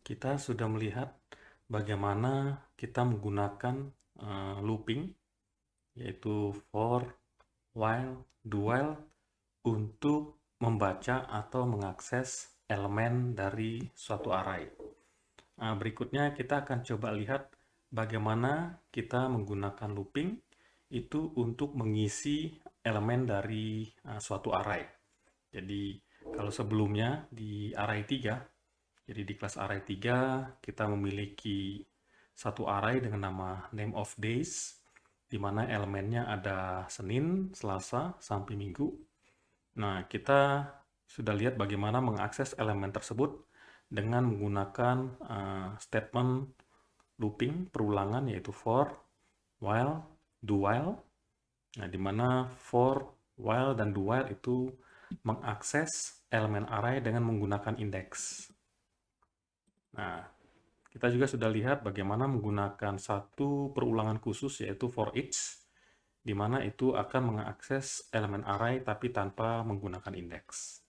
kita sudah melihat bagaimana kita menggunakan looping, yaitu for, while, do while, untuk membaca atau mengakses elemen dari suatu array. Nah, berikutnya kita akan coba lihat bagaimana kita menggunakan looping itu untuk mengisi elemen dari suatu array. Jadi, kalau sebelumnya di array 3, jadi di kelas array 3 kita memiliki satu array dengan nama name of days, di mana elemennya ada Senin, Selasa, sampai Minggu. Nah, kita sudah lihat bagaimana mengakses elemen tersebut dengan menggunakan statement looping perulangan, yaitu for, while, do while. Nah, di mana for, while, dan do while itu mengakses elemen array dengan menggunakan indeks. Nah, kita juga sudah lihat bagaimana menggunakan satu perulangan khusus, yaitu for each, di mana itu akan mengakses elemen array tapi tanpa menggunakan indeks.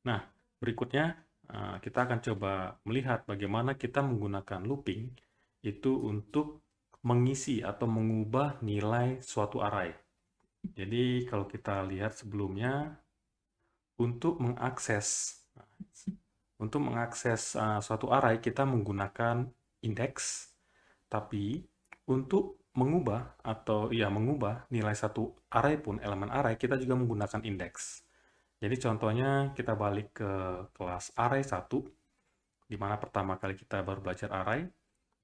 Nah, berikutnya kita akan coba melihat bagaimana kita menggunakan looping itu untuk mengisi atau mengubah nilai suatu array. Jadi, kalau kita lihat sebelumnya, untuk mengakses suatu array kita menggunakan indeks, tapi untuk mengubah nilai satu array pun, elemen array, kita juga menggunakan indeks. Jadi contohnya kita balik ke kelas array 1, di mana pertama kali kita baru belajar array.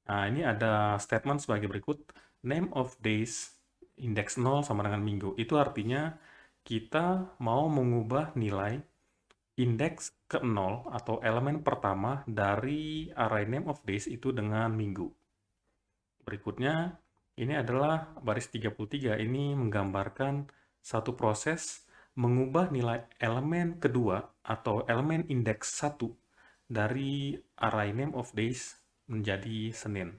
Nah, ini ada statement sebagai berikut. Name of days indeks 0 sama dengan minggu. Itu artinya kita mau mengubah nilai indeks ke 0 atau elemen pertama dari array name of days itu dengan minggu. Berikutnya, ini adalah baris 33. Ini menggambarkan satu proses mengubah nilai elemen kedua atau elemen indeks 1 dari array name of days menjadi Senin.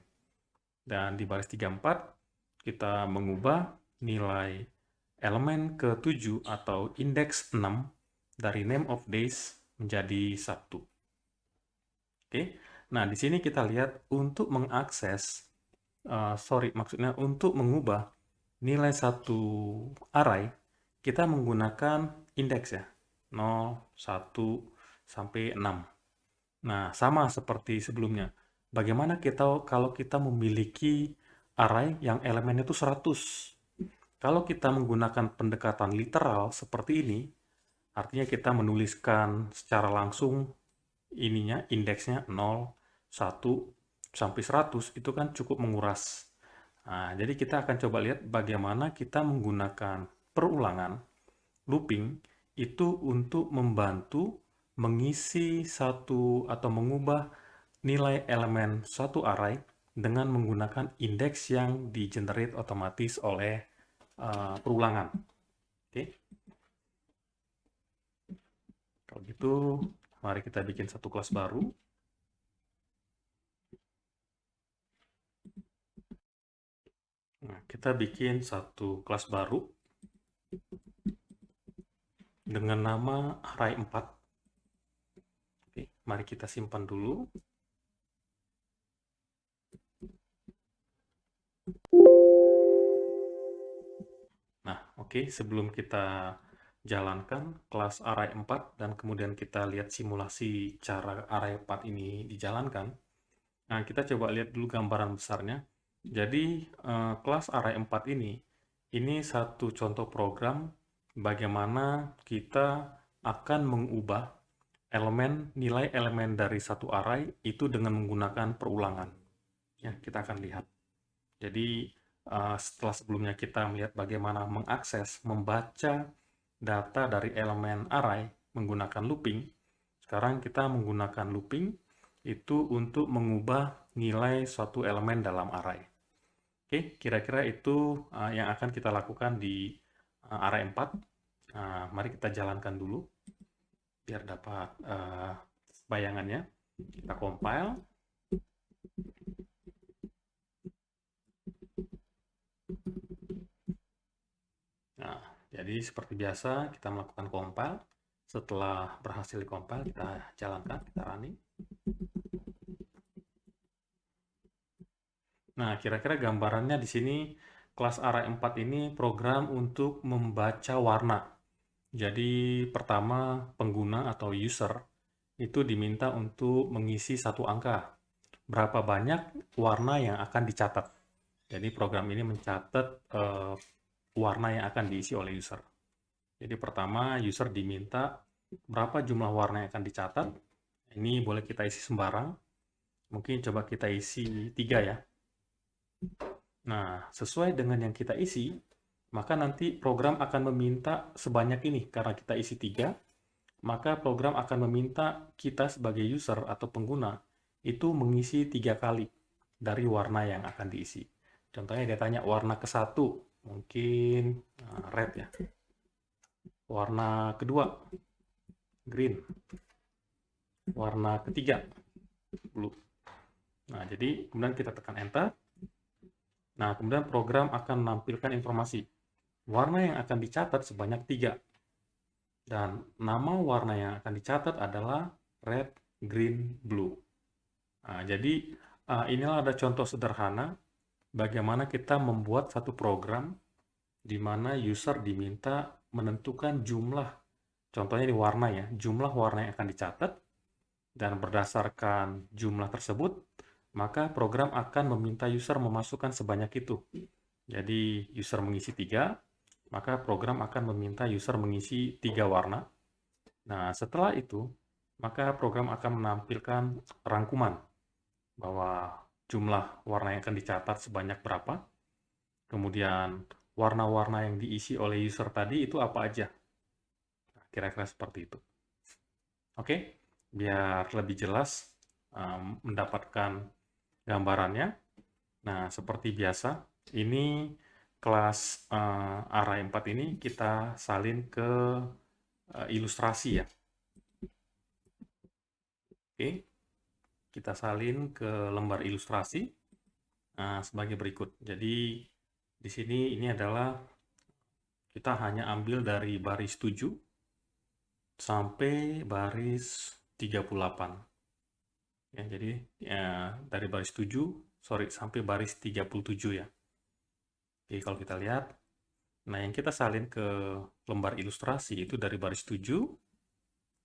Dan di baris 34, kita mengubah nilai elemen ke-7 atau indeks 6 dari name of days menjadi Sabtu. Oke, nah di sini kita lihat untuk mengakses, maksudnya untuk mengubah nilai satu array, kita menggunakan indeks ya, 0, 1, sampai 6. Nah, sama seperti sebelumnya. Bagaimana kalau kita memiliki array yang elemennya itu 100? Kalau kita menggunakan pendekatan literal seperti ini, artinya kita menuliskan secara langsung indeksnya 0, 1, sampai 100, itu kan cukup menguras. Nah, jadi kita akan coba lihat bagaimana kita menggunakan perulangan, looping, itu untuk membantu mengisi satu atau mengubah nilai elemen suatu array dengan menggunakan indeks yang di-generate otomatis oleh perulangan. Oke. Kalau gitu, mari kita bikin satu kelas baru. Nah, kita bikin satu kelas baru dengan nama array 4. Oke, mari kita simpan dulu. Nah, oke, sebelum kita jalankan kelas array 4 dan kemudian kita lihat simulasi cara array 4 ini dijalankan. Nah, kita coba lihat dulu gambaran besarnya. Jadi, kelas array 4 ini satu contoh program bagaimana kita akan mengubah nilai elemen dari satu array itu dengan menggunakan perulangan. Ya, kita akan lihat. Jadi, setelah sebelumnya kita melihat bagaimana membaca data dari elemen array menggunakan looping, sekarang kita menggunakan looping itu untuk mengubah nilai suatu elemen dalam array. Oke, kira-kira itu yang akan kita lakukan di array 4. Mari kita jalankan dulu biar dapat bayangannya. Kita compile. Nah, jadi seperti biasa kita melakukan compile. Setelah berhasil compile, kita jalankan, kita running. Nah, kira-kira gambarannya di sini kelas array 4 ini program untuk membaca warna. Jadi pertama pengguna atau user itu diminta untuk mengisi satu angka. Berapa banyak warna yang akan dicatat. Jadi program ini mencatat warna yang akan diisi oleh user. Jadi pertama user diminta berapa jumlah warna yang akan dicatat. Ini boleh kita isi sembarang. Mungkin coba kita isi 3 ya. Nah, sesuai dengan yang kita isi, maka nanti program akan meminta sebanyak ini. Karena kita isi 3, maka program akan meminta kita sebagai user atau pengguna itu mengisi 3 kali dari warna yang akan diisi. Contohnya dia tanya warna ke-1, mungkin red ya. Warna kedua, green. Warna ketiga, blue. Nah, jadi kemudian kita tekan enter. Nah, kemudian program akan menampilkan informasi. Warna yang akan dicatat sebanyak 3. Dan nama warna yang akan dicatat adalah red, green, blue. Nah, jadi inilah ada contoh sederhana bagaimana kita membuat satu program di mana user diminta menentukan jumlah, contohnya di warna ya, jumlah warna yang akan dicatat, dan berdasarkan jumlah tersebut, maka program akan meminta user memasukkan sebanyak itu. Jadi user mengisi 3, maka program akan meminta user mengisi 3 warna. Nah, setelah itu, maka program akan menampilkan rangkuman bahwa jumlah warna yang akan dicatat sebanyak berapa, kemudian warna-warna yang diisi oleh user tadi itu apa aja. Nah, kira-kira seperti itu. Oke, biar lebih jelas mendapatkan gambarannya. Nah, seperti biasa, ini kelas array 4 ini kita salin ke ilustrasi ya. Oke, kita salin ke lembar ilustrasi sebagai berikut. Jadi, di sini ini adalah kita hanya ambil dari baris 7 sampai baris 38. Ya, jadi dari baris 7, sampai baris 37 ya. Jadi kalau kita lihat, nah yang kita salin ke lembar ilustrasi itu dari baris 7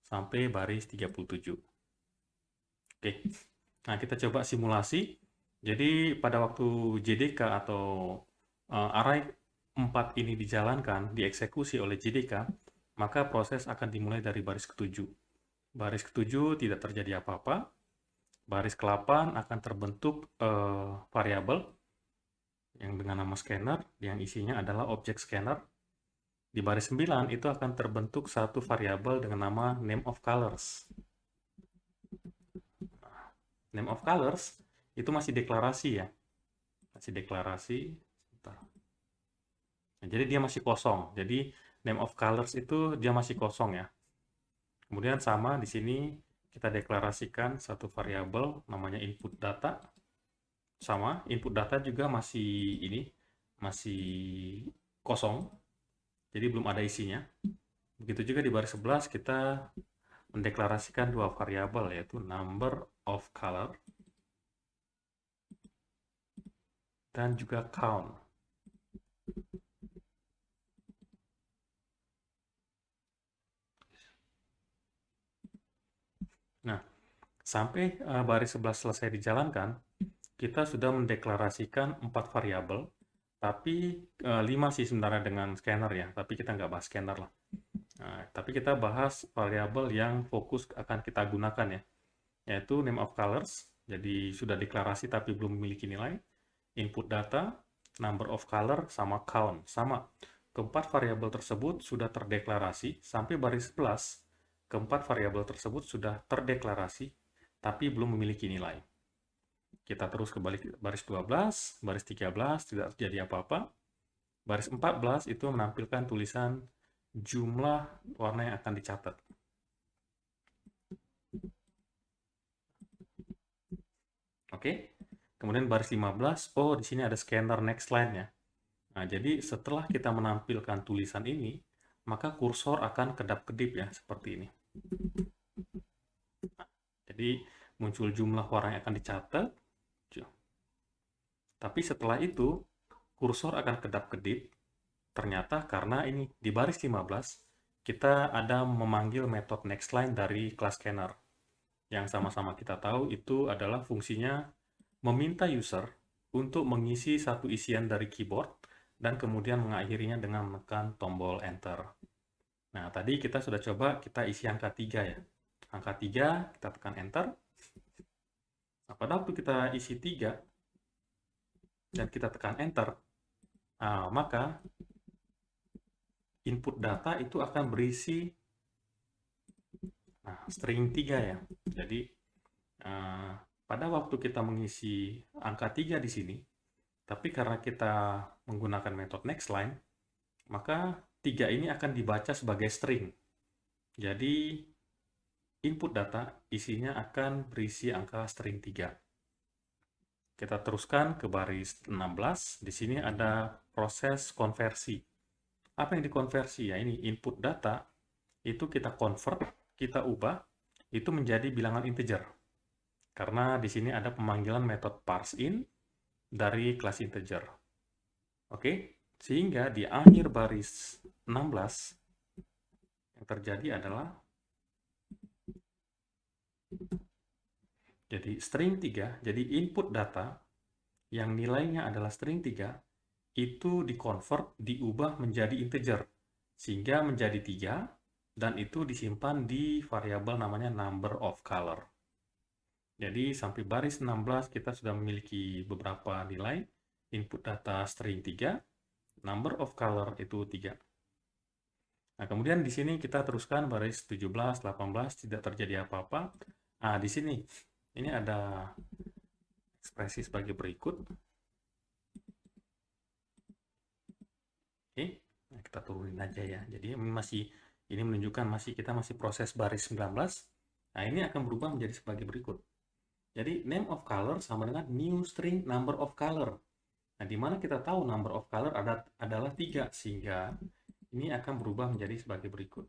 sampai baris 37. Oke, nah kita coba simulasi. Jadi pada waktu JDK atau array 4 ini dijalankan, dieksekusi oleh JDK, maka proses akan dimulai dari baris ke-7. Baris ke-7 tidak terjadi apa-apa. Baris ke-8 akan terbentuk variabel yang dengan nama scanner, yang isinya adalah objek scanner. Di baris 9 itu akan terbentuk satu variabel dengan nama name of colors. Name of colors itu masih deklarasi ya. Masih deklarasi. Nah, jadi dia masih kosong. Jadi name of colors itu dia masih kosong ya. Kemudian sama di sini kita deklarasikan satu variabel namanya input data. Sama, input data juga masih kosong. Jadi belum ada isinya. Begitu juga di baris 11 kita mendeklarasikan dua variabel yaitu number of color dan juga count. Nah, sampai baris 11 selesai dijalankan, kita sudah mendeklarasikan 4 variabel, tapi 5 sih sebenarnya dengan scanner ya, tapi kita nggak bahas scanner lah. Nah, tapi kita bahas variabel yang fokus akan kita gunakan ya, yaitu name of colors, jadi sudah deklarasi tapi belum memiliki nilai, input data, number of color, sama count. Sama, keempat variabel tersebut sudah terdeklarasi sampai baris 11, keempat variabel tersebut sudah terdeklarasi tapi belum memiliki nilai. Kita terus ke baris 12, baris 13 tidak terjadi apa-apa. Baris 14 itu menampilkan tulisan jumlah warna yang akan dicatat. Oke. Kemudian baris 15, oh di sini ada scanner next line ya. Nah, jadi setelah kita menampilkan tulisan ini, maka kursor akan kedap-kedip ya, seperti ini. Nah, jadi muncul jumlah warna yang akan dicatat, Tapi setelah itu, kursor akan kedap-kedip. Ternyata karena ini di baris 15, kita ada memanggil metode nextLine dari kelas scanner. Yang sama-sama kita tahu itu adalah fungsinya meminta user untuk mengisi satu isian dari keyboard dan kemudian mengakhirinya dengan menekan tombol enter. Nah, tadi kita sudah coba kita isi angka 3 ya. Angka 3, kita tekan enter. Nah, pada waktu kita isi 3 dan kita tekan enter, maka input data itu akan berisi string 3 ya. Jadi, pada waktu kita mengisi angka 3 di sini, tapi karena kita menggunakan metode nextLine, maka 3 ini akan dibaca sebagai string. Jadi, input data isinya akan berisi angka string 3. Kita teruskan ke baris 16. Di sini ada proses konversi. Apa yang dikonversi? Ya, ini input data itu kita convert, kita ubah, itu menjadi bilangan integer. Karena di sini ada pemanggilan metode parseIn dari kelas integer. Oke, sehingga di akhir baris 16 yang terjadi adalah jadi string 3, jadi input data yang nilainya adalah string 3 itu dikonvert, diubah menjadi integer sehingga menjadi 3 dan itu disimpan di variabel namanya number of color. Jadi sampai baris 16 kita sudah memiliki beberapa nilai input data string 3, number of color itu 3. Nah, kemudian di sini kita teruskan baris 17, 18, tidak terjadi apa-apa. Nah, di sini, ini ada ekspresi sebagai berikut. Oke, nah, kita turunin aja ya. Jadi ini menunjukkan kita masih proses baris 19. Nah, ini akan berubah menjadi sebagai berikut. Jadi, name of color sama dengan new string number of color. Nah, di mana kita tahu number of color adalah 3, sehingga ini akan berubah menjadi sebagai berikut.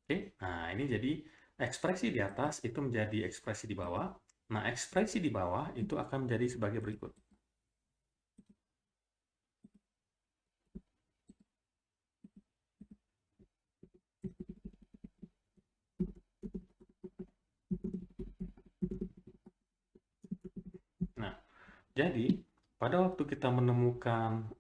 Oke, nah ini jadi ekspresi di atas itu menjadi ekspresi di bawah. Nah, ekspresi di bawah itu akan menjadi sebagai berikut. Nah, jadi pada waktu kita menemukan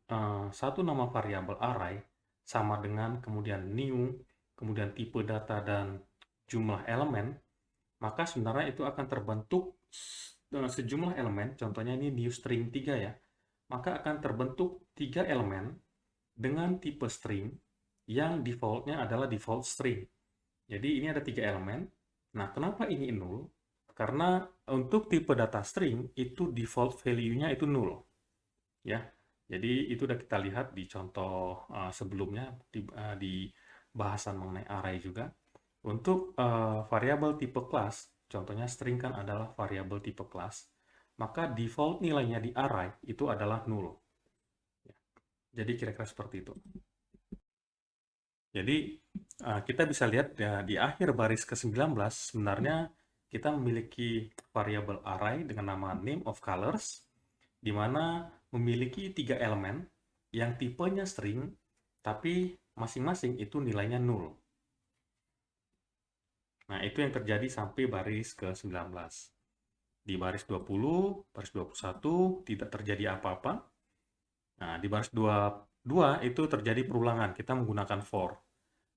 satu nama variabel array sama dengan kemudian new, kemudian tipe data dan jumlah elemen, maka sebenarnya itu akan terbentuk sejumlah elemen, contohnya ini new string 3 ya, maka akan terbentuk 3 elemen dengan tipe string yang defaultnya adalah default string. Jadi ini ada 3 elemen. Nah, kenapa ini null? Karena untuk tipe data string itu default value-nya itu null. Ya, jadi itu udah kita lihat di contoh sebelumnya di bahasan mengenai array juga. Untuk variabel tipe kelas, contohnya string kan adalah variabel tipe kelas, maka default nilainya di array itu adalah null. Jadi kira-kira seperti itu. Jadi kita bisa lihat ya, di akhir baris ke-19 sebenarnya kita memiliki variabel array dengan nama name of colors, di mana memiliki 3 elemen yang tipenya string, tapi masing-masing itu nilainya null. Nah, itu yang terjadi sampai baris ke-19. Di baris 20, baris 21 tidak terjadi apa-apa. Nah, di baris 22 itu terjadi perulangan, kita menggunakan for.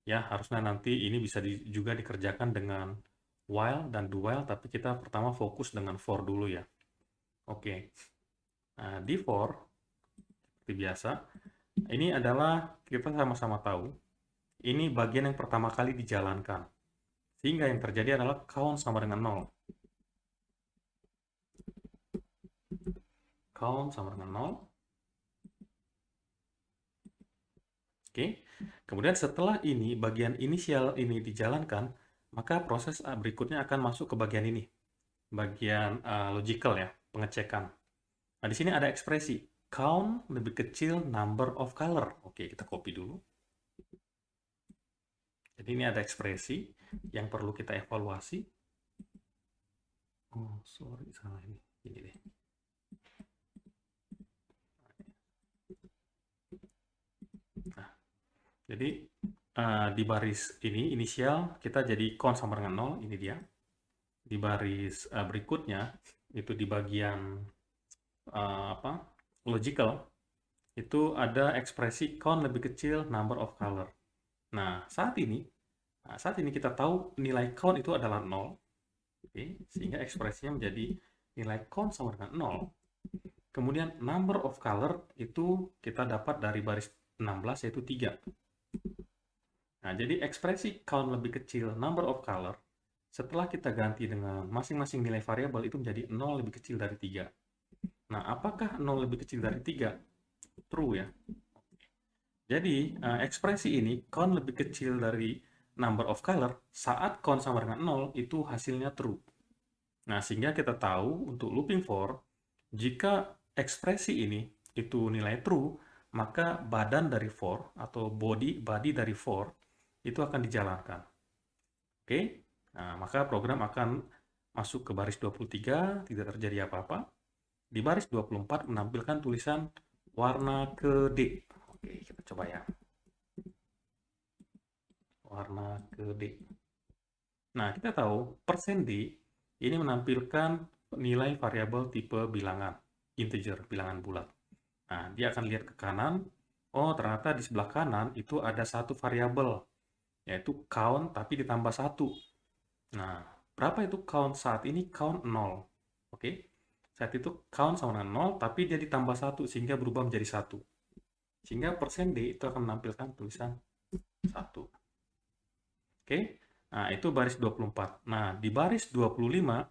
Ya, harusnya nanti ini bisa juga dikerjakan dengan while dan do while, tapi kita pertama fokus dengan for dulu ya. Oke. Nah, di for, seperti biasa, ini adalah, kita sama-sama tahu, ini bagian yang pertama kali dijalankan. Sehingga yang terjadi adalah count sama dengan 0. Count sama dengan 0. Oke. Kemudian setelah ini, bagian inisial ini dijalankan, maka proses berikutnya akan masuk ke bagian ini. Bagian logical ya, pengecekan. Nah, di sini ada ekspresi. Count lebih kecil number of color. Oke, kita copy dulu. Jadi ini ada ekspresi yang perlu kita evaluasi. Oh, sorry, salah ini. Ini deh. Nah, jadi di baris ini inisial kita jadi count sama dengan 0, ini dia. Di baris berikutnya itu di bagian apa? Logical itu ada ekspresi count lebih kecil number of color. Nah, saat ini kita tahu nilai count itu adalah 0, oke, sehingga ekspresinya menjadi nilai count sama dengan 0. Kemudian number of color itu kita dapat dari baris 16 yaitu 3. Nah, jadi ekspresi count lebih kecil number of color setelah kita ganti dengan masing-masing nilai variabel itu menjadi 0 lebih kecil dari 3. Nah, apakah 0 lebih kecil dari 3? True ya. Jadi, ekspresi ini count lebih kecil dari number of color saat count sama dengan 0 itu hasilnya true. Nah, sehingga kita tahu untuk looping for, jika ekspresi ini itu nilai true, maka badan dari for atau body dari for itu akan dijalankan. Oke? Nah, maka program akan masuk ke baris 23, tidak terjadi apa-apa. Di baris 24 menampilkan tulisan warna ke D. Oke, kita coba ya. Warna ke D. Nah, kita tahu %D ini menampilkan nilai variabel tipe bilangan, integer, bilangan bulat. Nah, dia akan lihat ke kanan, oh ternyata di sebelah kanan itu ada satu variabel, yaitu count tapi ditambah 1. Nah, berapa itu count saat ini? Count 0. Oke, saat itu count sama dengan 0, tapi dia ditambah 1, sehingga berubah menjadi 1. Sehingga %D itu akan menampilkan tulisan 1. Oke, nah itu baris 24. Nah, di baris 25,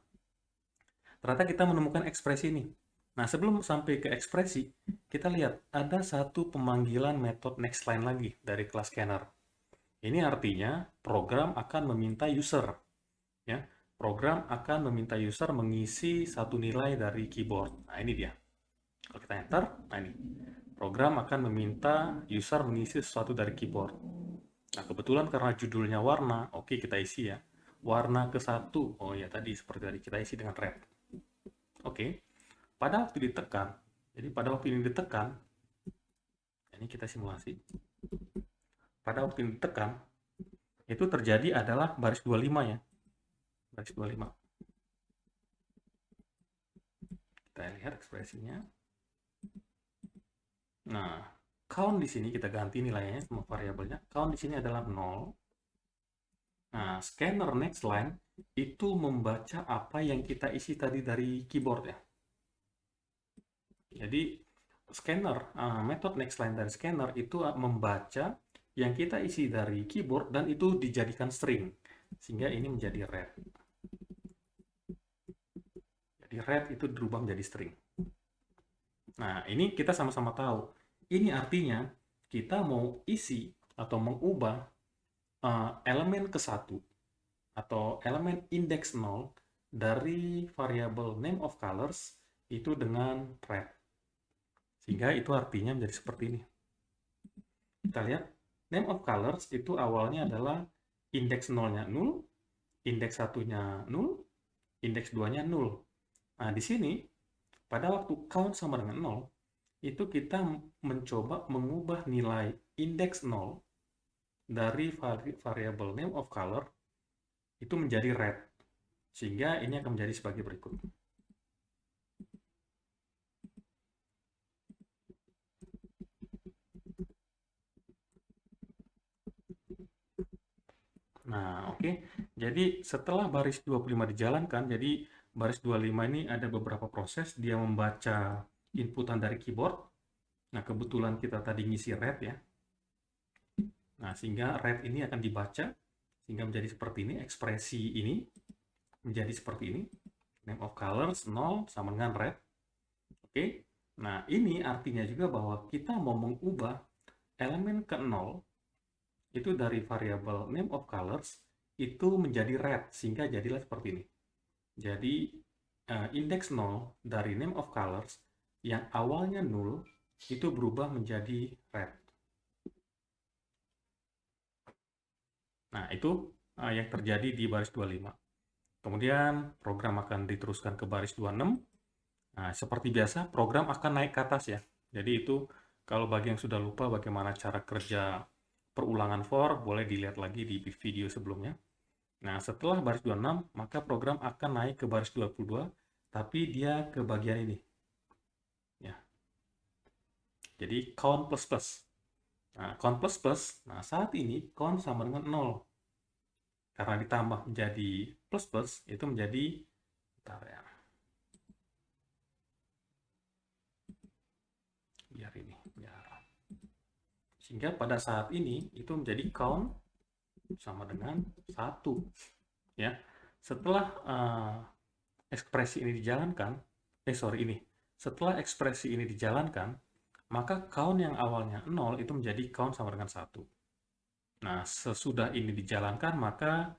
ternyata kita menemukan ekspresi ini. Nah, sebelum sampai ke ekspresi, kita lihat ada satu pemanggilan metode nextLine lagi dari kelas scanner. Ini artinya program akan meminta user, ya. Program akan meminta user mengisi satu nilai dari keyboard. Nah, ini dia. Kalau kita enter, nah ini. Program akan meminta user mengisi sesuatu dari keyboard. Nah, kebetulan karena judulnya warna, oke kita isi ya. Warna ke-1, oh ya tadi seperti tadi kita isi dengan red. Oke, pada waktu ditekan, jadi pada waktu ini ditekan, ini kita simulasi. Pada waktu ini ditekan, itu terjadi adalah baris 25 ya. Baris 25. Kita lihat ekspresinya. Nah, count di sini kita ganti nilainya sama variabelnya. Count di sini adalah 0. Nah, scanner nextLine itu membaca apa yang kita isi tadi dari keyboard ya. Jadi scanner, metode nextLine dari scanner itu membaca yang kita isi dari keyboard dan itu dijadikan string. Sehingga ini menjadi red. Jadi red itu berubah menjadi string. Nah, ini kita sama-sama tahu. Ini artinya kita mau isi atau mengubah elemen ke-1 atau elemen index 0 dari variabel name of colors itu dengan red. Sehingga itu artinya menjadi seperti ini. Kita lihat, name of colors itu awalnya adalah indeks 0-nya 0, indeks 1-nya 0, indeks 2-nya 0. Nah, di sini, pada waktu count sama dengan 0, itu kita mencoba mengubah nilai indeks 0 dari variabel name of color itu menjadi red. Sehingga ini akan menjadi sebagai berikut. Nah, oke. Jadi setelah baris 25 dijalankan, jadi baris 25 ini ada beberapa proses. Dia membaca inputan dari keyboard. Nah, kebetulan kita tadi ngisi red ya. Nah, sehingga red ini akan dibaca. Sehingga menjadi seperti ini. Ekspresi ini menjadi seperti ini. Name of colors 0 sama dengan red. Oke. Nah, ini artinya juga bahwa kita mau mengubah elemen ke-0 itu dari variabel name of colors itu menjadi red sehingga jadilah seperti ini. Jadi indeks 0 dari name of colors yang awalnya 0 itu berubah menjadi red. Nah, itu yang terjadi di baris 25. Kemudian program akan diteruskan ke baris 26. Nah, seperti biasa, program akan naik ke atas ya. Jadi itu kalau bagi yang sudah lupa bagaimana cara kerja perulangan for, boleh dilihat lagi di video sebelumnya. Nah, setelah baris 26, maka program akan naik ke baris 22, tapi dia ke bagian ini. Ya. Jadi count plus plus. Nah, count plus plus, nah saat ini count sama dengan 0. Karena ditambah menjadi plus plus, itu menjadi, bentar ya, biar ini, biar. Sehingga pada saat ini, itu menjadi count sama dengan 1. Ya. Setelah ekspresi ini dijalankan, setelah ekspresi ini dijalankan, maka count yang awalnya 0 itu menjadi count sama dengan 1. Nah, sesudah ini dijalankan, maka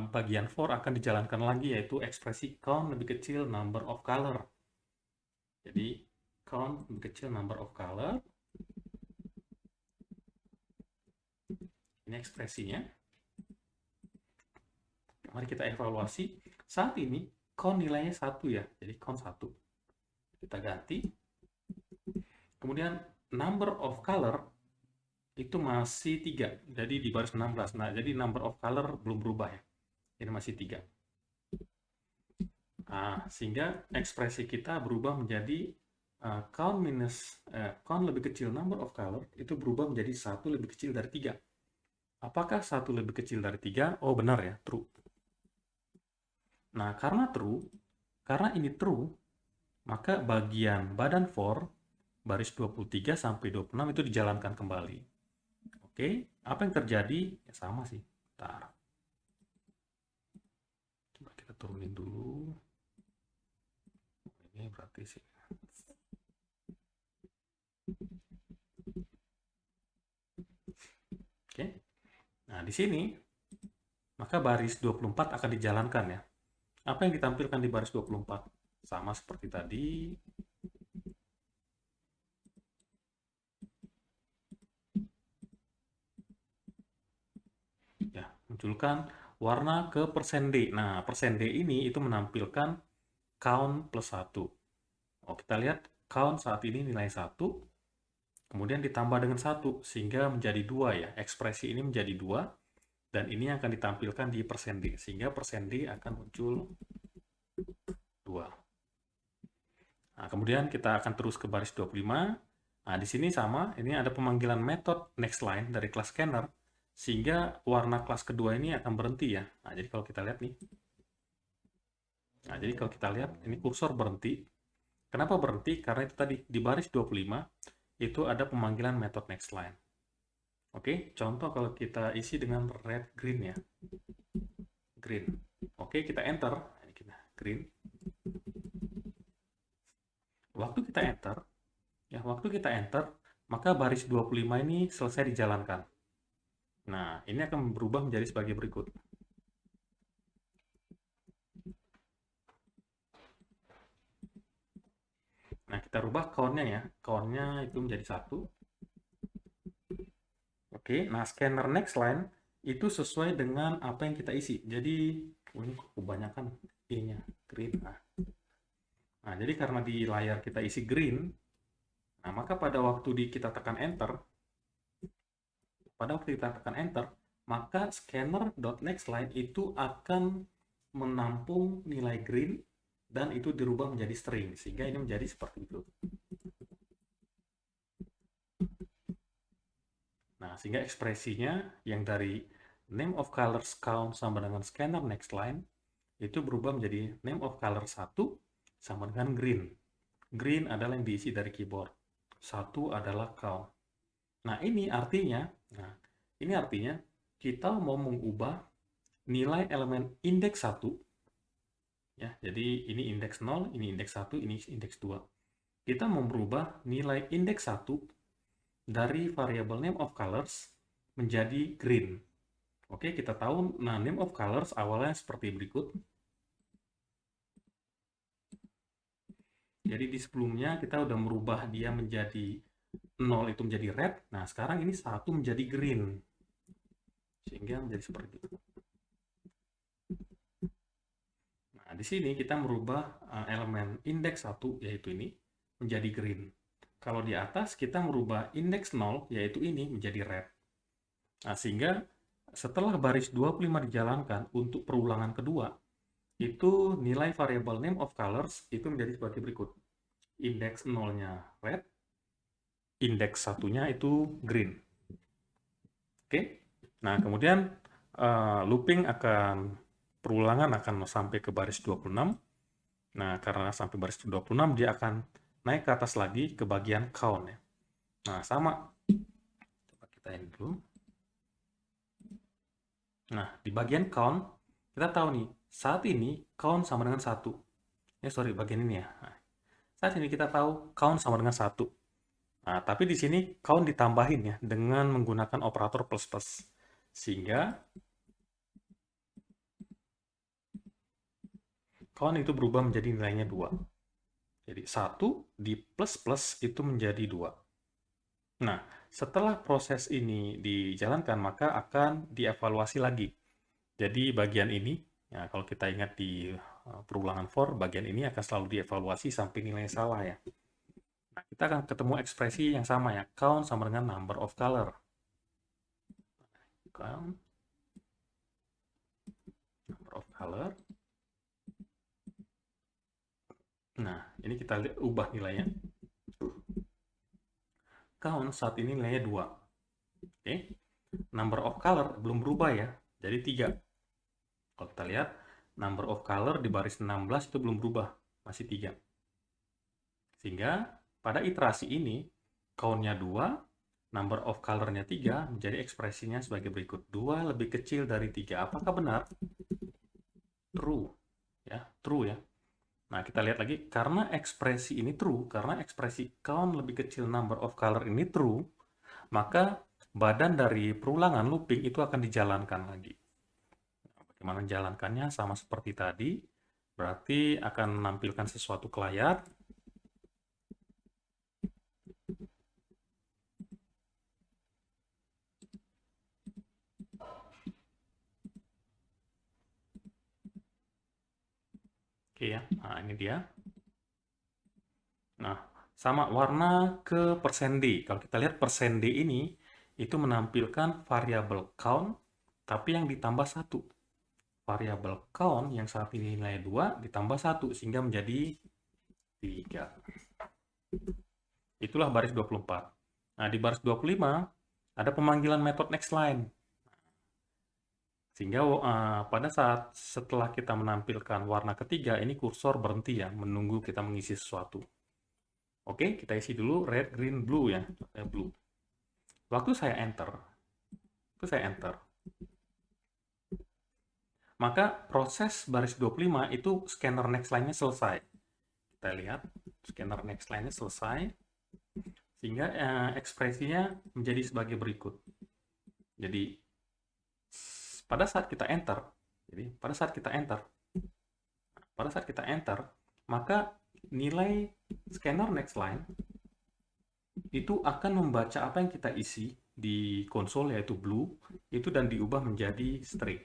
bagian for akan dijalankan lagi, yaitu ekspresi count lebih kecil number of color. Jadi, count lebih kecil number of color. Ini ekspresinya. Mari kita evaluasi. Saat ini, count nilainya 1 ya. Jadi, count 1. Kita ganti. Kemudian, number of color itu masih 3. Jadi, di baris 16. Nah, jadi number of color belum berubah ya. Ini masih 3. Nah, sehingga ekspresi kita berubah menjadi count lebih kecil number of color itu berubah menjadi 1 lebih kecil dari 3. Apakah 1 lebih kecil dari 3? Oh, benar ya, true. Nah, karena ini true, maka bagian badan for baris 23 sampai 26 itu dijalankan kembali. Oke, apa yang terjadi? Ya sama sih. Bentar. Coba kita turunin dulu. Ini berarti sih. Oke. Nah, di sini maka baris 24 akan dijalankan ya. Apa yang ditampilkan di baris 24? Sama seperti tadi. Ya, munculkan warna ke persen D. Nah, persen D ini itu menampilkan count plus 1. Oh, kita lihat count saat ini nilai 1, kemudian ditambah dengan 1, sehingga menjadi 2 ya. Ekspresi ini menjadi 2, dan ini akan ditampilkan di persen D, sehingga persen D akan muncul 2. Nah, kemudian kita akan terus ke baris 25. Nah, di sini sama, ini ada pemanggilan method next line dari kelas scanner, sehingga warna kelas kedua ini akan berhenti ya. Nah, jadi kalau kita lihat nih. Nah, jadi kalau kita lihat, ini kursor berhenti. Kenapa berhenti? Karena itu tadi, di baris 25, itu ada pemanggilan method next line. Oke, contoh kalau kita isi dengan red green ya. Green. Oke, kita enter. Ini kita green. Waktu kita enter, maka baris 25 ini selesai dijalankan. Nah, ini akan berubah menjadi sebagai berikut. Nah, kita rubah count-nya ya. Count-nya itu menjadi 1. Oke, nah scanner next line itu sesuai dengan apa yang kita isi. Jadi, ini kebanyakan ininya, green. Nah, jadi karena di layar kita isi green, nah maka pada waktu kita tekan enter, maka scanner.nextLine itu akan menampung nilai green dan itu dirubah menjadi string, sehingga ini menjadi seperti itu. Nah, sehingga ekspresinya yang dari name of colors count sama dengan scanner next line itu berubah menjadi name of color 1 sama dengan green. Green adalah yang diisi dari keyboard. 1 adalah count. Nah, ini artinya kita mau mengubah nilai elemen indeks 1 ya. Jadi ini indeks 0, ini indeks 1, ini indeks 2. Kita mau merubah nilai indeks 1 dari variabel name of colors menjadi green. Oke, kita tahu, nah name of colors awalnya seperti berikut. Jadi di sebelumnya kita udah merubah dia menjadi 0 itu menjadi red. Nah, sekarang ini 1 menjadi green. Sehingga menjadi seperti itu. di sini kita merubah elemen indeks 1, yaitu ini, menjadi green. Kalau di atas kita merubah indeks 0, yaitu ini, menjadi red. Nah, sehingga setelah baris 25 dijalankan untuk perulangan kedua, itu nilai variabel name of colors itu menjadi sebagai berikut. Indeks 0-nya red, indeks 1-nya itu green. Oke? Nah, kemudian looping perulangan akan sampai ke baris 26. Nah, karena sampai baris 26, dia akan naik ke atas lagi ke bagian count ya. Nah, sama. Coba kita ini dulu. Nah, di bagian count, kita tahu nih, saat ini count sama dengan 1. Sorry, bagian ini ya. Nah, saat ini kita tahu count sama dengan 1. Nah, tapi di sini count ditambahin ya, dengan menggunakan operator plus-plus. Sehingga count itu berubah menjadi nilainya 2. Jadi 1 di plus-plus itu menjadi 2. Nah, setelah proses ini dijalankan, maka akan dievaluasi lagi. Jadi bagian ini, ya kalau kita ingat di perulangan for, bagian ini akan selalu dievaluasi sampai nilainya salah ya. Nah, kita akan ketemu ekspresi yang sama ya, count sama dengan number of color. Count, number of color. Nah, ini kita lihat ubah nilainya. Count saat ini nilainya 2. Oke. Number of color belum berubah ya, jadi 3. Kalau kita lihat, number of color di baris 16 itu belum berubah, masih 3. Sehingga pada iterasi ini, count-nya 2, number of color-nya 3, menjadi ekspresinya sebagai berikut. 2 lebih kecil dari 3. Apakah benar? True. Ya, true ya. Nah, kita lihat lagi, karena ekspresi ini true, karena ekspresi count lebih kecil number of color ini true, maka badan dari perulangan looping itu akan dijalankan lagi. Bagaimana menjalankannya? Sama seperti tadi, berarti akan menampilkan sesuatu ke layar. Oke ya, nah ini dia. Nah, sama warna ke persen %D. Kalau kita lihat persen %D ini, itu menampilkan variabel count, tapi yang ditambah 1. Variabel count yang saat ini nilai 2 ditambah 1, sehingga menjadi 3. Itulah baris 24. Nah, di baris 25, ada pemanggilan metode next line. Sehingga pada saat setelah kita menampilkan warna ketiga, ini kursor berhenti ya, menunggu kita mengisi sesuatu. Oke, kita isi dulu red, green, blue ya. Blue. Waktu saya enter, maka proses baris 25 itu scanner next line-nya selesai. Kita lihat, scanner next line-nya selesai, sehingga ekspresinya menjadi sebagai berikut. Jadi, pada saat kita enter, maka nilai scanner next line itu akan membaca apa yang kita isi di konsol, yaitu blue, itu dan diubah menjadi string.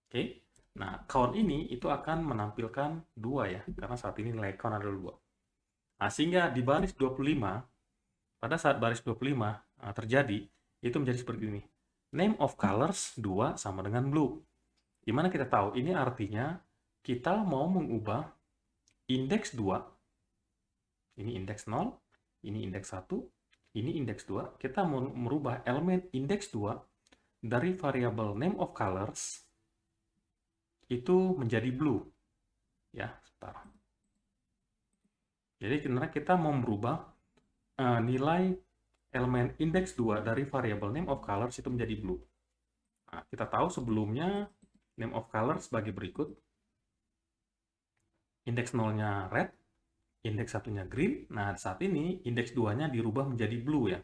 Oke, nah count ini itu akan menampilkan 2 ya, karena saat ini nilai count adalah 2. Nah, sehingga di baris 25, pada saat baris 25 terjadi, itu menjadi seperti ini. Name of colors 2 sama dengan blue. Dimana kita tahu, ini artinya kita mau mengubah indeks 2, ini indeks 0, ini indeks 1, ini indeks 2, kita mau merubah elemen indeks 2 dari variabel name of colors itu menjadi blue. Ya, sebentar. Jadi sebenarnya kita mau merubah nilai elemen indeks 2 dari variabel name of colors itu menjadi blue. Nah, kita tahu sebelumnya name of colors sebagai berikut. Indeks 0-nya red, indeks 1-nya green. Nah, saat ini indeks 2-nya dirubah menjadi blue ya.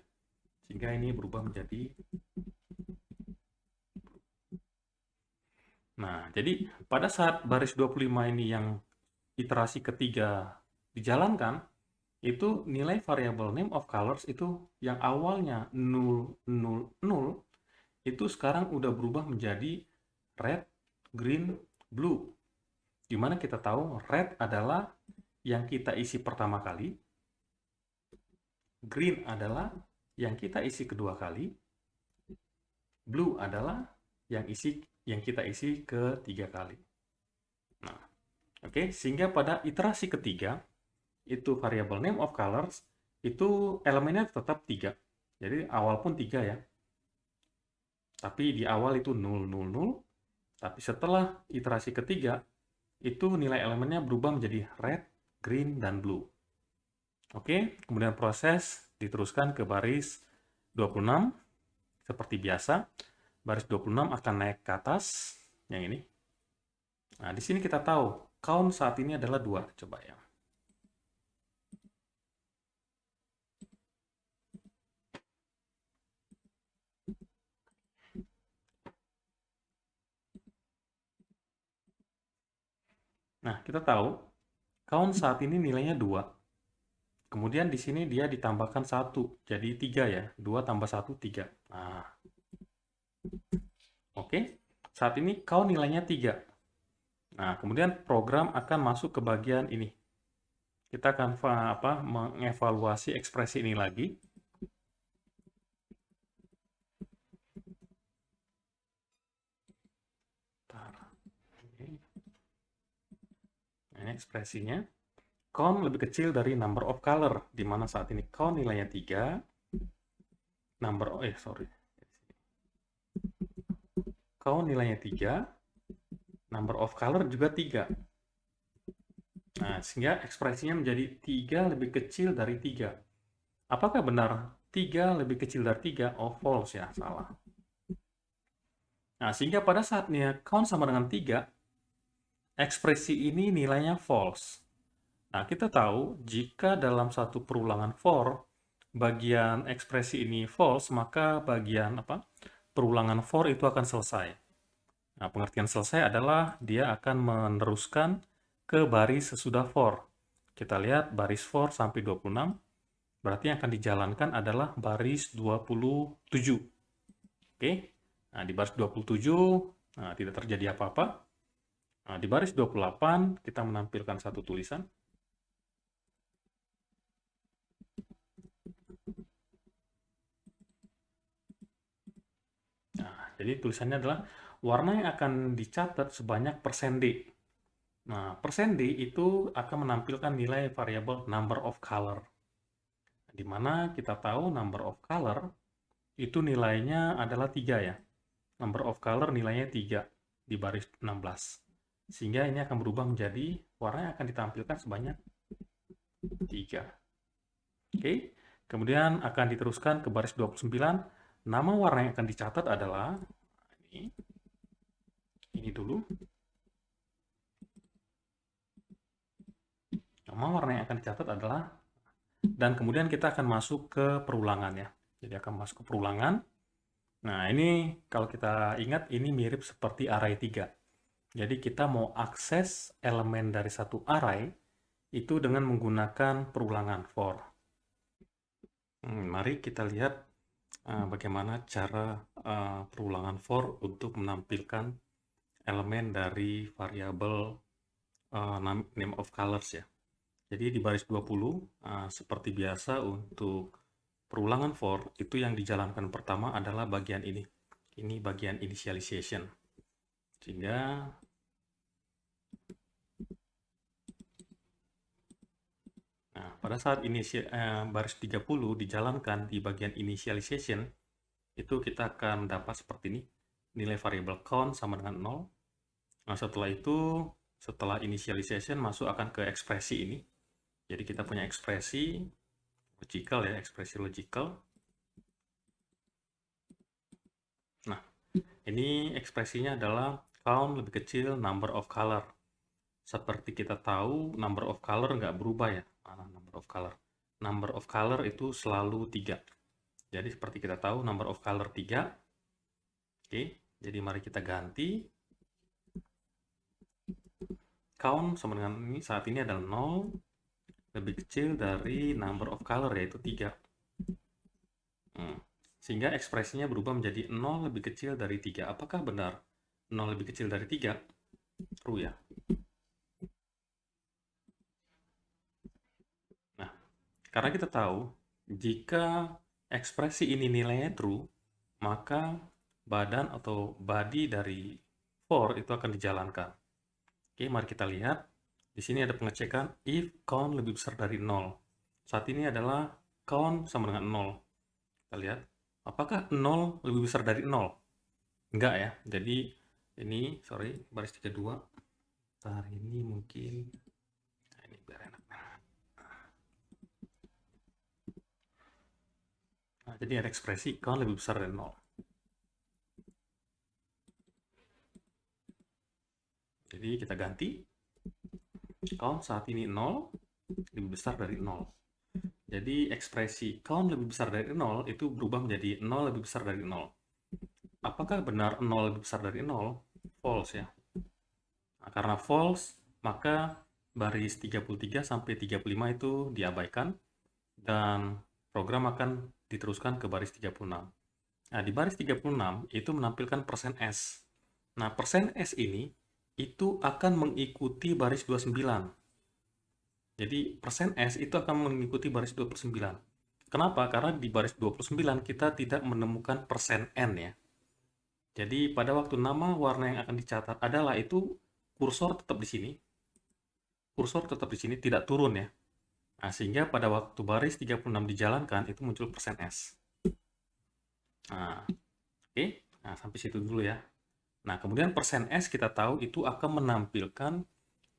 Sehingga ini berubah menjadi. Nah, jadi pada saat baris 25 ini yang iterasi ketiga dijalankan, itu nilai variabel name of colors itu yang awalnya 0, 0, 0, itu sekarang udah berubah menjadi red, green, blue. di mana kita tahu red adalah yang kita isi pertama kali, green adalah yang kita isi kedua kali, blue adalah yang kita isi ketiga kali. Nah, oke, sehingga pada iterasi ketiga itu variabel name of colors itu elemennya tetap 3. Jadi awal pun 3 ya. Tapi di awal itu 0, 0, 0. Tapi setelah iterasi ketiga, itu nilai elemennya berubah menjadi red, green, dan blue. Oke, kemudian proses diteruskan ke baris 26. Seperti biasa, baris 26 akan naik ke atas, yang ini. Nah, di sini kita tahu, count saat ini adalah 2. Coba ya. Nah, kita tahu, count saat ini nilainya 2. Kemudian di sini dia ditambahkan 1, jadi 3 ya. 2 tambah 1, 3. Nah, oke. Saat ini count nilainya 3. Nah, kemudian program akan masuk ke bagian ini. Kita akan mengevaluasi ekspresi ini lagi. Ini ekspresinya. Count lebih kecil dari number of color, di mana saat ini count nilainya 3. Count nilainya 3. Number of color juga 3. Nah, sehingga ekspresinya menjadi 3 lebih kecil dari 3. Apakah benar 3 lebih kecil dari 3? Oh, false ya, salah. Nah, sehingga pada saatnya count sama dengan 3, ekspresi ini nilainya false. Nah, kita tahu jika dalam satu perulangan for, bagian ekspresi ini false, maka bagian perulangan for itu akan selesai. Nah, pengertian selesai adalah dia akan meneruskan ke baris sesudah for. Kita lihat baris for sampai 26, berarti yang akan dijalankan adalah baris 27. Oke, nah di baris 27 tidak terjadi apa-apa. Nah, di baris 28 kita menampilkan satu tulisan. Nah, jadi tulisannya adalah warna yang akan dicatat sebanyak %D. Nah, %D itu akan menampilkan nilai variabel number of color. Di mana kita tahu number of color itu nilainya adalah 3 ya. Number of color nilainya 3 di baris 16. Sehingga ini akan berubah menjadi warna yang akan ditampilkan sebanyak 3. Oke, kemudian akan diteruskan ke baris 29. Nama warna yang akan dicatat adalah ini dulu. Nama warna yang akan dicatat adalah, dan kemudian kita akan masuk ke perulangan ya. Jadi akan masuk ke perulangan. Nah, ini kalau kita ingat ini mirip seperti array 3. Jadi kita mau akses elemen dari satu array itu dengan menggunakan perulangan for. Mari kita lihat bagaimana cara perulangan for untuk menampilkan elemen dari variabel name of colors ya. Jadi di baris 20, seperti biasa untuk perulangan for, itu yang dijalankan pertama adalah bagian ini. Ini bagian initialization. Sehingga pada saat baris 30 dijalankan di bagian initialization, itu kita akan dapat seperti ini. Nilai variabel count sama dengan 0. Nah, setelah itu, setelah initialization masuk akan ke ekspresi ini. Jadi kita punya ekspresi logical ya, ekspresi logical. Nah, ini ekspresinya adalah count lebih kecil number of color. Seperti kita tahu, number of color nggak berubah ya. Mana number of color? Number of color itu selalu 3. Jadi seperti kita tahu, number of color 3. Oke, jadi mari kita ganti. Count sama dengan ini, saat ini adalah 0. Lebih kecil dari number of color, yaitu 3. Sehingga ekspresinya berubah menjadi 0 lebih kecil dari 3. Apakah benar 0 lebih kecil dari 3? True ya. Karena kita tahu, jika ekspresi ini nilainya true, maka badan atau body dari for itu akan dijalankan. Oke, mari kita lihat. Di sini ada pengecekan if count lebih besar dari 0. Saat ini adalah count sama dengan 0. Kita lihat, apakah 0 lebih besar dari 0? Enggak ya. Jadi ini, sorry, baris 32. Hari ini mungkin, nah ini biar enak. Nah, jadi ada ekspresi count lebih besar dari 0. Jadi kita ganti, count saat ini 0, lebih besar dari 0. Jadi ekspresi count lebih besar dari 0 itu berubah menjadi 0 lebih besar dari 0. Apakah benar 0 lebih besar dari 0? False ya. Nah, karena false, maka baris 33 sampai 35 itu diabaikan dan program akan diteruskan ke baris 36. Nah, di baris 36 itu menampilkan persen %S. Nah, persen %S ini itu akan mengikuti baris 29. Jadi, persen %S itu akan mengikuti baris 29. Kenapa? Karena di baris 29 kita tidak menemukan persen %N ya. Jadi, pada waktu nama warna yang akan dicatat adalah itu kursor tetap di sini. Kursor tetap di sini, tidak turun ya. Nah, sehingga pada waktu baris 36 dijalankan, itu muncul persen %S. Nah, oke. Nah, sampai situ dulu ya. Nah, kemudian persen %S kita tahu itu akan menampilkan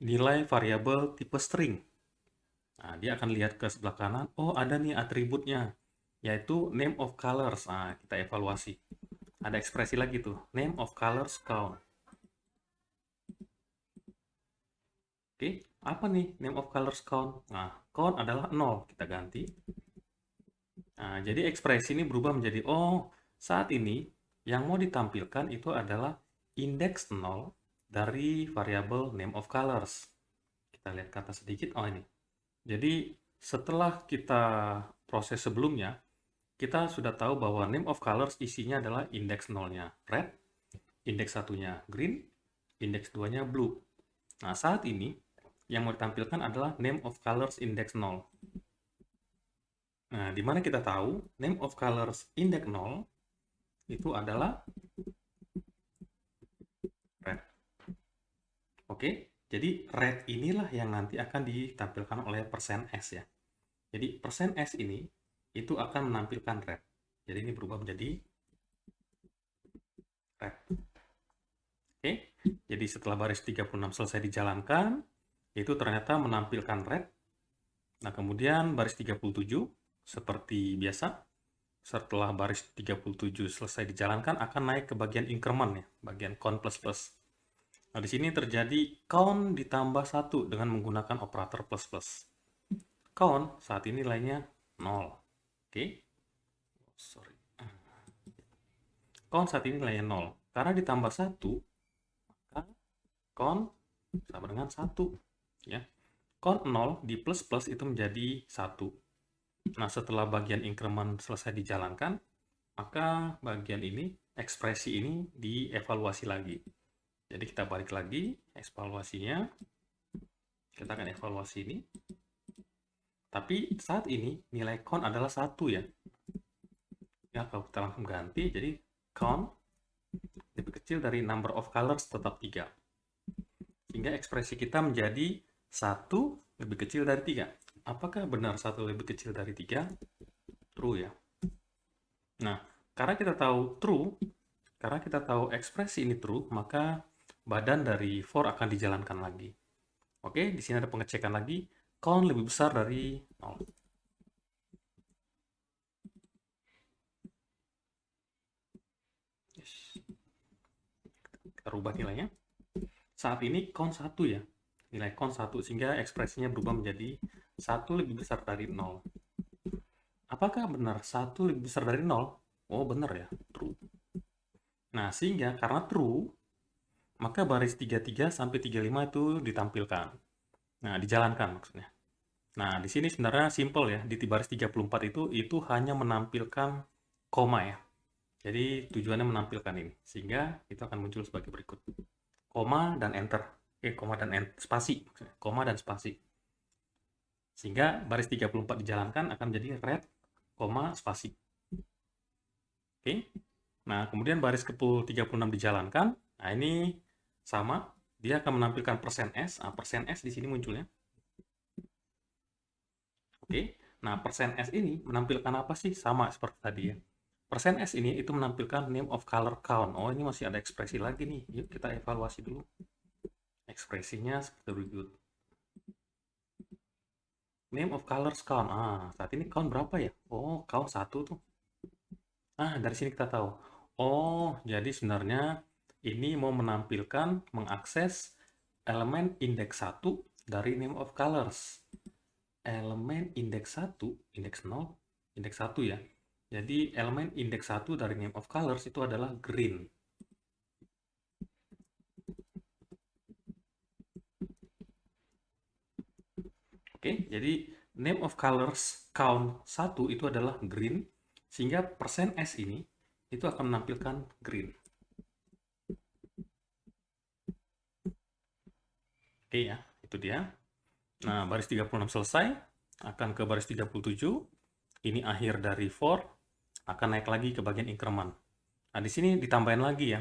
nilai variabel tipe string. Nah, dia akan lihat ke sebelah kanan, oh ada nih atributnya, yaitu name of colors. Nah, kita evaluasi. Ada ekspresi lagi tuh, name of colors count. Oke, apa nih name of colors count? Nah, count adalah 0, kita ganti. Nah, jadi ekspresi ini berubah menjadi, oh saat ini yang mau ditampilkan itu adalah indeks 0 dari variabel name of colors. Kita lihat kata sedikit, oh ini. Jadi setelah kita proses sebelumnya, kita sudah tahu bahwa name of colors isinya adalah indeks 0-nya red, indeks 1-nya green, indeks 2-nya blue. Nah, saat ini yang mau ditampilkan adalah name of colors index 0. Nah, di mana kita tahu name of colors index 0 itu adalah red. Oke, jadi red inilah yang nanti akan ditampilkan oleh persen %S ya. Jadi persen %S ini itu akan menampilkan red. Jadi ini berubah menjadi red. Oke, jadi setelah baris 36 selesai dijalankan, itu ternyata menampilkan red. Nah, kemudian baris 37, seperti biasa, setelah baris 37 selesai dijalankan, akan naik ke bagian increment ya, bagian count plus plus. Nah, di sini terjadi count ditambah 1 dengan menggunakan operator plus plus. Count saat ini nilainya 0. Oke. Sorry. Count saat ini nilainya 0. Karena ditambah 1, maka count sama dengan 1. Ya. Count 0 di plus plus itu menjadi 1. Nah, setelah bagian increment selesai dijalankan, maka bagian ini, ekspresi ini dievaluasi lagi. Jadi kita balik lagi, evaluasinya. Kita akan evaluasi ini. Tapi saat ini nilai count adalah 1 ya. Ya, kalau kita langsung ganti, jadi count lebih kecil dari number of colors tetap 3. Sehingga ekspresi kita menjadi 1 lebih kecil dari 3. Apakah benar 1 lebih kecil dari 3? True ya. Nah, karena kita tahu true, karena kita tahu ekspresi ini true, maka badan dari for akan dijalankan lagi. Oke, di sini ada pengecekan lagi. Count lebih besar dari 0. Yes. Kita rubah nilainya. Saat ini count 1 ya. Nilai count 1, sehingga ekspresinya berubah menjadi 1 lebih besar dari 0. Apakah benar 1 lebih besar dari 0? Oh, benar ya, true. Nah, sehingga karena true, maka baris 33 sampai 35 itu ditampilkan. Nah, dijalankan maksudnya. Nah, di sini sebenarnya simple ya. Di baris 34 itu hanya menampilkan koma ya. Jadi tujuannya menampilkan ini. Sehingga itu akan muncul sebagai berikut. Koma dan enter. Koma dan spasi. Koma dan spasi. Sehingga baris 34 dijalankan akan menjadi red, spasi. Oke. Nah, kemudian baris ke-36 dijalankan. Nah, ini sama. Dia akan menampilkan persen %S. Nah, persen %S di sini munculnya. Oke. Nah, persen %S ini menampilkan apa sih? Sama seperti tadi ya. Persen %S ini itu menampilkan name of color count. Oh, ini masih ada ekspresi lagi nih. Yuk kita evaluasi dulu. Ekspresinya seperti berikut. Name of colors count. Saat ini count berapa ya? Oh, count 1 tuh. Dari sini kita tahu. Oh, jadi sebenarnya ini mau menampilkan, mengakses elemen indeks 1 dari name of colors. Elemen indeks 1, indeks 0, indeks 1 ya. Jadi elemen indeks 1 dari name of colors itu adalah green. Oke, jadi name of colors count 1 itu adalah green, sehingga persen %S ini itu akan menampilkan green. Oke ya, itu dia. Nah, baris 36 selesai, akan ke baris 37. Ini akhir dari for, akan naik lagi ke bagian increment. Nah, di sini ditambahin lagi ya.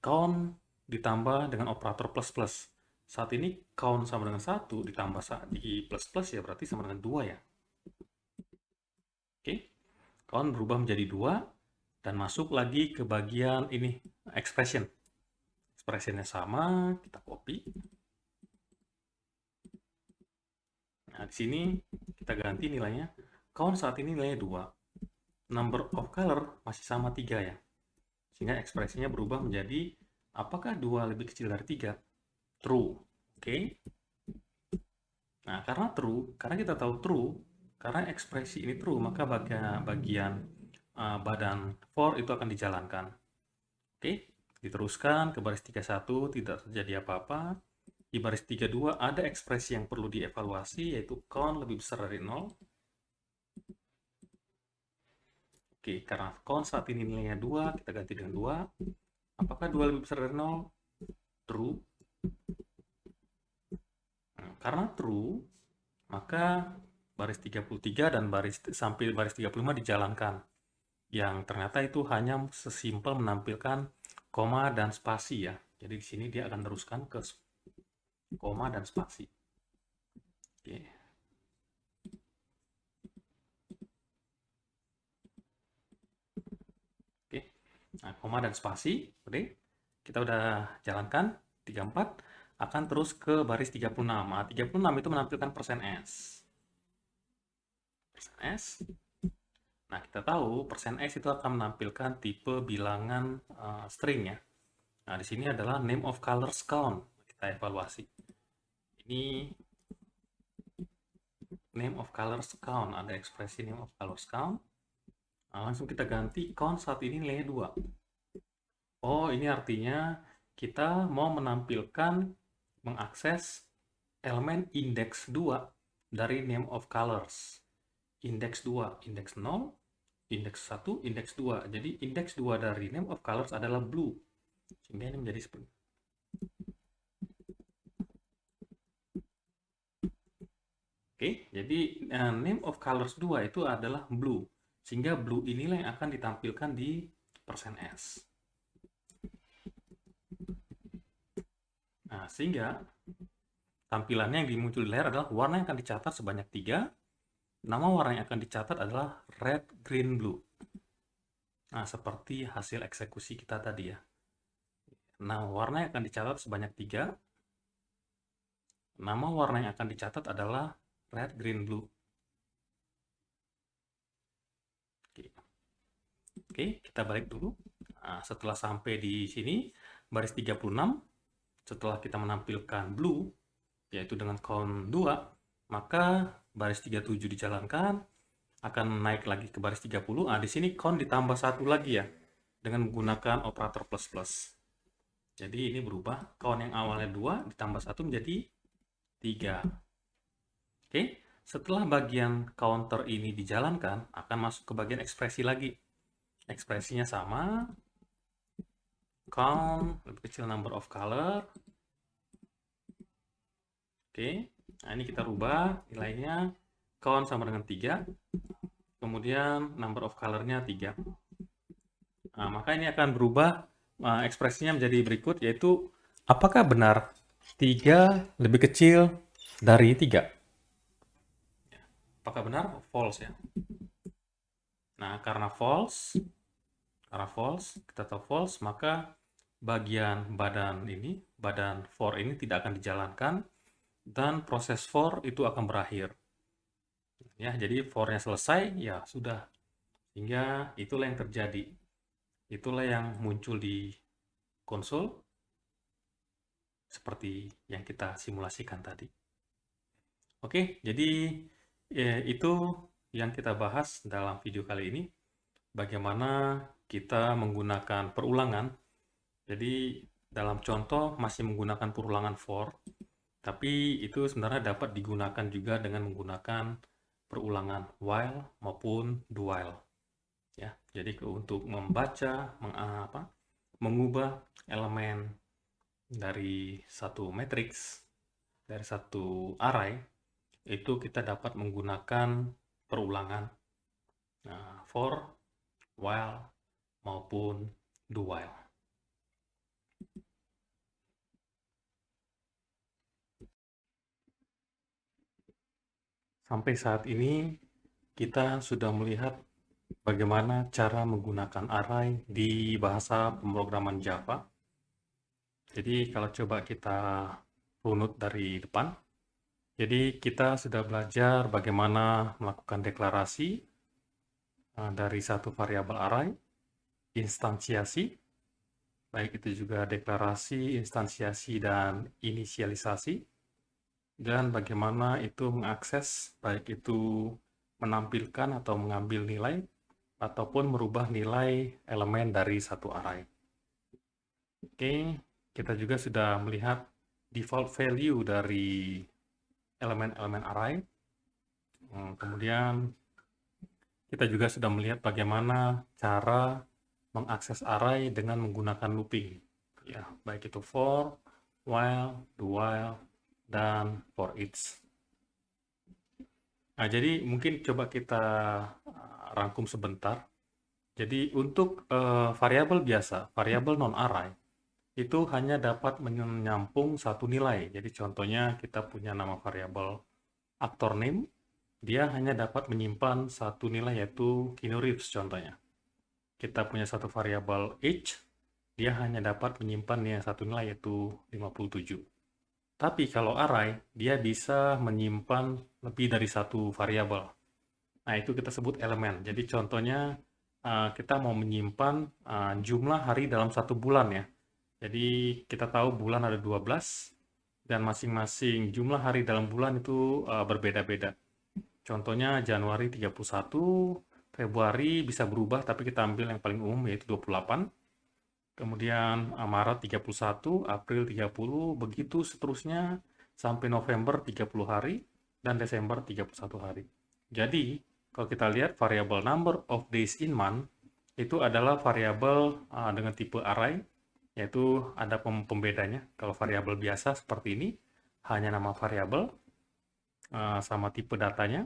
Count ditambah dengan operator plus plus. Saat ini count sama dengan 1 ditambah di plus plus ya, berarti sama dengan 2 ya. Oke, count berubah menjadi 2 dan masuk lagi ke bagian ini, expression. Expressionnya sama, kita copy. Nah, di sini kita ganti nilainya. Count saat ini nilainya 2. Number of color masih sama 3 ya. Sehingga ekspresinya berubah menjadi apakah 2 lebih kecil dari 3? True. Oke. Nah, karena kita tahu true, karena ekspresi ini true, maka bagian badan for itu akan dijalankan. Oke, diteruskan ke baris 31, tidak terjadi apa-apa. Di baris 32 ada ekspresi yang perlu dievaluasi, yaitu count lebih besar dari 0. Oke, karena count saat ini nilainya 2, kita ganti dengan 2. Apakah 2 lebih besar dari 0? True. Nah, karena true, maka baris 33 dan sampai baris 35 dijalankan. Yang ternyata itu hanya sesimpel menampilkan koma dan spasi ya. Jadi di sini dia akan teruskan ke koma dan spasi. Oke. Oke. Nah, koma dan spasi, oke. Kita udah jalankan 34, akan terus ke baris 36. Nah, 36 itu menampilkan persen %S. Persen %S. Nah, kita tahu persen %S itu akan menampilkan tipe bilangan string ya. Nah, di sini adalah name of colors count. Kita evaluasi. Ini name of colors count, ada ekspresi name of colors count. Nah, langsung kita ganti count saat ini nilainya 2. Oh, ini artinya kita mau menampilkan, mengakses elemen indeks 2 dari name of colors. Indeks 2, indeks 0, indeks 1, indeks 2. Jadi indeks 2 dari name of colors adalah blue. Sehingga ini menjadi seperti ini. Oke, jadi name of colors 2 itu adalah blue. Sehingga blue inilah yang akan ditampilkan di persen %S. Nah, sehingga tampilannya yang dimuncul di layar adalah warna yang akan dicatat sebanyak 3. Nama warna yang akan dicatat adalah red, green, blue. Nah, seperti hasil eksekusi kita tadi ya. Nah, warna yang akan dicatat sebanyak 3. Nama warna yang akan dicatat adalah red, green, blue. Oke, kita balik dulu. Nah, setelah sampai di sini, baris 36, setelah kita menampilkan blue, yaitu dengan count 2, maka baris 37 dijalankan, akan naik lagi ke baris 30. Nah, di sini count ditambah 1 lagi ya, dengan menggunakan operator plus plus. Jadi ini berubah, count yang awalnya 2 ditambah 1 menjadi 3. Oke, setelah bagian counter ini dijalankan, akan masuk ke bagian ekspresi lagi. Ekspresinya sama, count lebih kecil number of color. Oke, nah ini kita rubah nilainya count sama dengan 3, kemudian number of color-nya 3. Nah, maka ini akan berubah ekspresinya menjadi berikut, yaitu apakah benar 3 lebih kecil dari 3? Apakah benar? False ya. Nah, karena false, kita tahu false, maka bagian badan ini, badan for ini tidak akan dijalankan, dan proses for itu akan berakhir. Ya, jadi for-nya selesai, ya sudah. Sehingga itulah yang terjadi. Itulah yang muncul di konsol, seperti yang kita simulasikan tadi. Oke, jadi itu yang kita bahas dalam video kali ini. Bagaimana kita menggunakan perulangan. Jadi dalam contoh masih menggunakan perulangan for, tapi itu sebenarnya dapat digunakan juga dengan menggunakan perulangan while maupun do while. Ya, jadi untuk membaca, mengubah elemen dari satu matriks, dari satu array, itu kita dapat menggunakan perulangan for, while, maupun do while. Sampai saat ini kita sudah melihat bagaimana cara menggunakan array di bahasa pemrograman Java. Jadi kalau coba kita runut dari depan, jadi kita sudah belajar bagaimana melakukan deklarasi dari satu variabel array, instansiasi, baik itu juga deklarasi, instansiasi, dan inisialisasi, dan bagaimana itu mengakses, baik itu menampilkan atau mengambil nilai, ataupun merubah nilai elemen dari satu array. Oke, kita juga sudah melihat default value dari elemen-elemen array. Kemudian kita juga sudah melihat bagaimana cara mengakses array dengan menggunakan looping. Ya, baik itu for, while, do while, dan for each. Nah, jadi mungkin coba kita rangkum sebentar. Jadi untuk variabel biasa, variabel non-array, itu hanya dapat menyampung satu nilai. Jadi contohnya kita punya nama variabel actor name, dia hanya dapat menyimpan satu nilai yaitu Keanu Reeves contohnya. Kita punya satu variabel age, dia hanya dapat menyimpan satu nilai yaitu 57. Tapi kalau array, dia bisa menyimpan lebih dari satu variabel. Nah, itu kita sebut elemen. Jadi contohnya kita mau menyimpan jumlah hari dalam satu bulan ya. Jadi kita tahu bulan ada 12 dan masing-masing jumlah hari dalam bulan itu berbeda-beda. Contohnya Januari 31, Februari bisa berubah tapi kita ambil yang paling umum yaitu 28. Kemudian Maret 31, April 30, begitu seterusnya sampai November 30 hari dan Desember 31 hari. Jadi, kalau kita lihat variabel number of days in month itu adalah variabel dengan tipe array, yaitu ada pembedanya. Kalau variabel biasa seperti ini hanya nama variabel sama tipe datanya.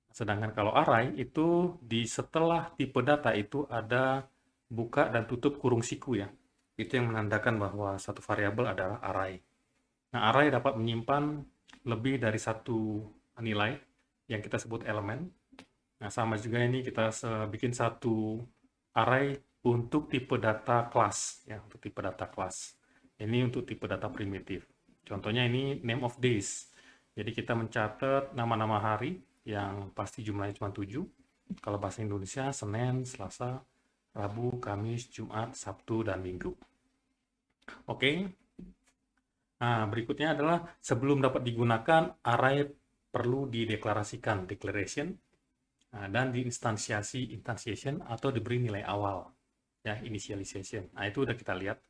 Sedangkan kalau array itu di setelah tipe data itu ada buka dan tutup kurung siku ya. Itu yang menandakan bahwa satu variabel adalah array. Nah, array dapat menyimpan lebih dari satu nilai yang kita sebut elemen. Nah, sama juga ini kita bikin satu array untuk tipe data kelas ya, untuk tipe data kelas. Ini untuk tipe data primitif. Contohnya ini name of days. Jadi kita mencatat nama-nama hari yang pasti jumlahnya cuma 7. Kalau bahasa Indonesia, Senin, Selasa, Rabu, Kamis, Jumat, Sabtu, dan Minggu. Oke. Nah, berikutnya adalah sebelum dapat digunakan, array perlu dideklarasikan, declaration, dan diinstansiasi, instantiation, atau diberi nilai awal, ya, initialization. Nah, itu udah kita lihat.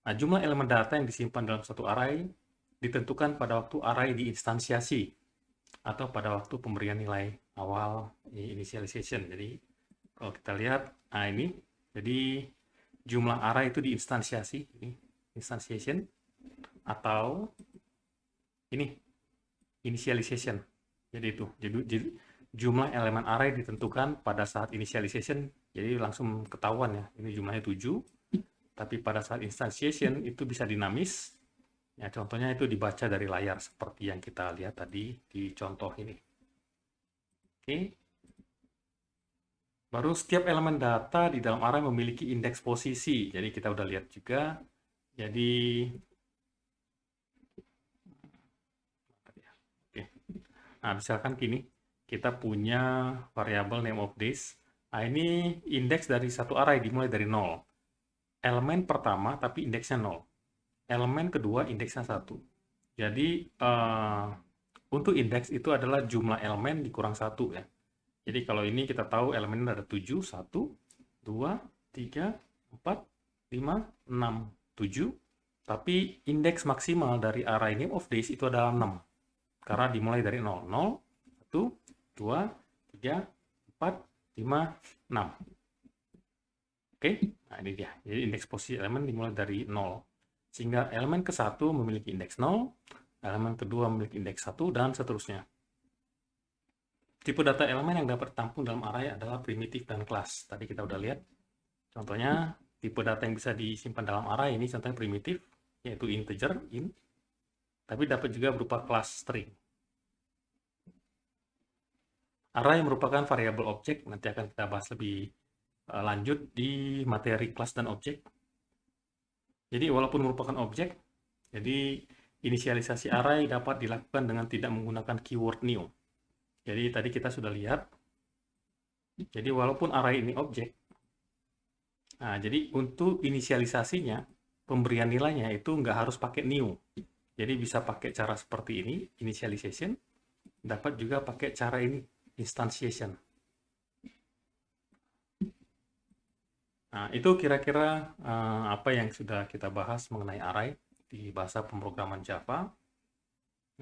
Nah, jumlah elemen data yang disimpan dalam satu array ditentukan pada waktu array diinstansiasi, atau pada waktu pemberian nilai awal initialization. Jadi kalau kita lihat, nah ini, jadi jumlah array itu diinstansiasi, ini instantiation, atau ini initialization. Jadi itu. Jadi jumlah elemen array ditentukan pada saat initialization. Jadi langsung ketahuan ya. Ini jumlahnya 7. Tapi pada saat instantiation itu bisa dinamis. Ya, contohnya itu dibaca dari layar seperti yang kita lihat tadi di contoh ini. Oke. Baru setiap elemen data di dalam array memiliki indeks posisi. Jadi kita udah lihat juga. Jadi oke. Nah, misalkan gini, kita punya variabel name of days. Nah, ini indeks dari satu array dimulai dari 0. Elemen pertama tapi indeksnya 0. Elemen kedua indeksnya 1. Jadi untuk indeks itu adalah jumlah elemen dikurang 1 ya. Jadi kalau ini kita tahu elemennya ada 7, 1, 2, 3, 4, 5, 6, 7. Tapi indeks maksimal dari array name of days itu adalah 6. Karena dimulai dari 0. 0, 1, 2, 3, 4, 5, 6. Oke, nah ini dia. Jadi indeks posisi elemen dimulai dari 0. Sehingga elemen ke-1 memiliki indeks 0, elemen kedua memiliki indeks 1, dan seterusnya. Tipe data elemen yang dapat ditampung dalam array adalah primitif dan kelas. Tadi kita udah lihat. Contohnya, tipe data yang bisa disimpan dalam array ini contohnya primitif, yaitu integer, int. Tapi dapat juga berupa kelas string. Array merupakan variabel objek, nanti akan kita bahas lebih lanjut di materi kelas dan objek. Jadi walaupun merupakan objek, jadi inisialisasi array dapat dilakukan dengan tidak menggunakan keyword new. Jadi tadi kita sudah lihat, jadi walaupun array ini objek, nah jadi untuk inisialisasinya, pemberian nilainya itu nggak harus pakai new. Jadi bisa pakai cara seperti ini, initialization, dapat juga pakai cara ini, instantiation. Nah, itu kira-kira apa yang sudah kita bahas mengenai array di bahasa pemrograman Java.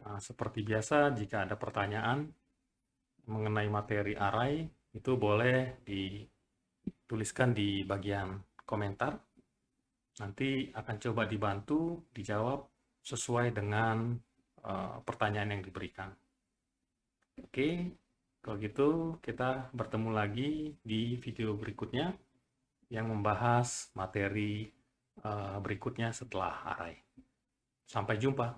Nah, seperti biasa, jika ada pertanyaan mengenai materi array, itu boleh dituliskan di bagian komentar. Nanti akan coba dibantu, dijawab sesuai dengan pertanyaan yang diberikan. Oke, kalau gitu kita bertemu lagi di video berikutnya yang membahas materi berikutnya setelah array. Sampai jumpa.